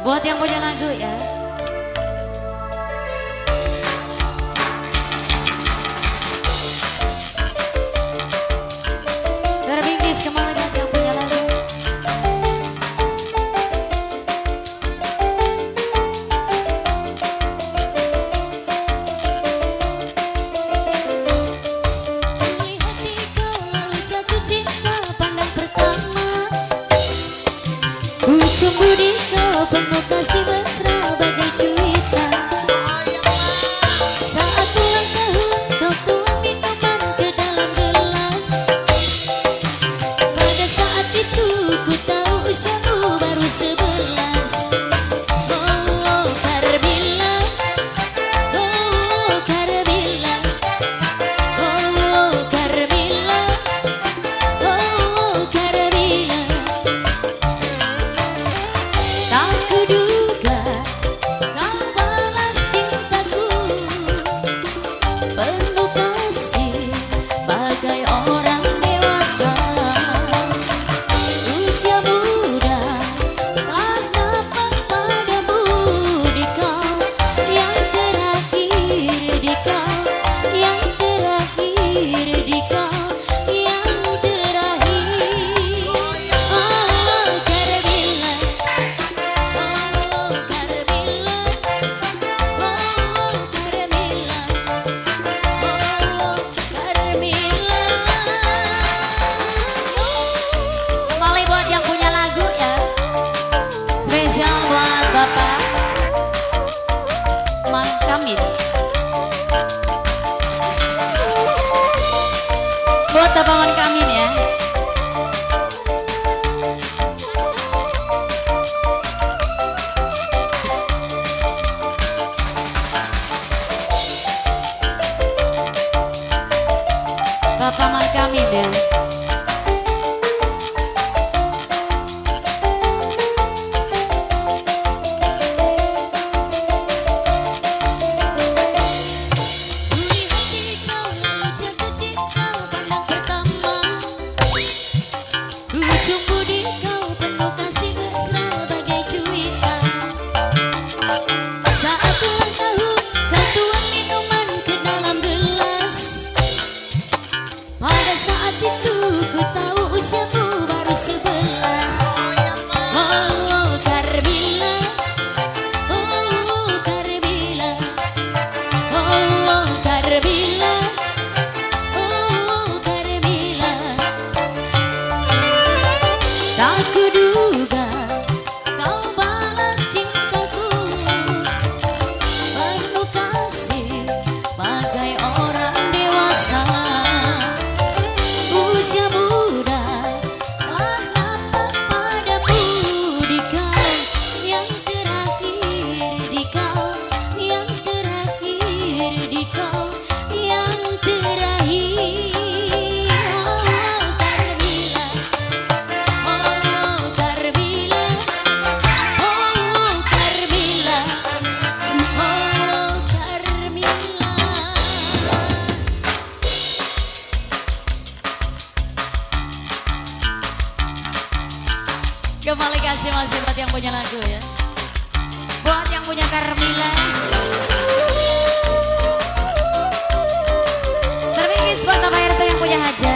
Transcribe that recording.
Buat yang punya lagu ya. Terbingkis kemana yang punya lagu. Ujung budi kau penuh kasih mesra bagai cuitan. Saat ulang tahun kau tuang minuman ke dalam gelas. Pada saat itu ku tahu usiamu baru 11. Oh Carmilla, oh Carmilla, oh Carmilla, oh Carmilla. Tak kuduga kau balas cintaku, penuh kasih bagai orang dewasa. Usia muda tak dapat padamu di kau, yang terakhir di kau, yang terakhir di kau, yang terakhir. Oh Carmilla, oh Carmilla, oh Carmilla, oh Carmilla. Kembali buat yang punya lagu ya. Spesial buat Bapak Mang Kamil. Buat Bapak Mang Kamil ya. Bapak Mang Kamil ya. Di hati kau lalu jatuh cinta pandang pertama. Ujung budi kau penuh kasih mesra bagai cuitan. Saat ulang tahun kau tuang minuman ke dalam gelas. Pada saat itu ku tahu usiamu baru 11. Oh Carmilla, oh Carmilla, oh Carmilla, oh Carmilla. Tak kuduga kau balas cintaku, penuh kasih bagai orang dewasa. Usia muda tak dapat padamu di kau, yang terakhir di kau, yang terakhir di kau, yang terakhir. Oh Carmilla, oh Carmilla, oh Carmilla, oh Carmilla. Kembali kasih masih buat yang punya lagu ya. Buat yang punya Carmilla. Terbingkis buat Bapak RT yang punya hajat.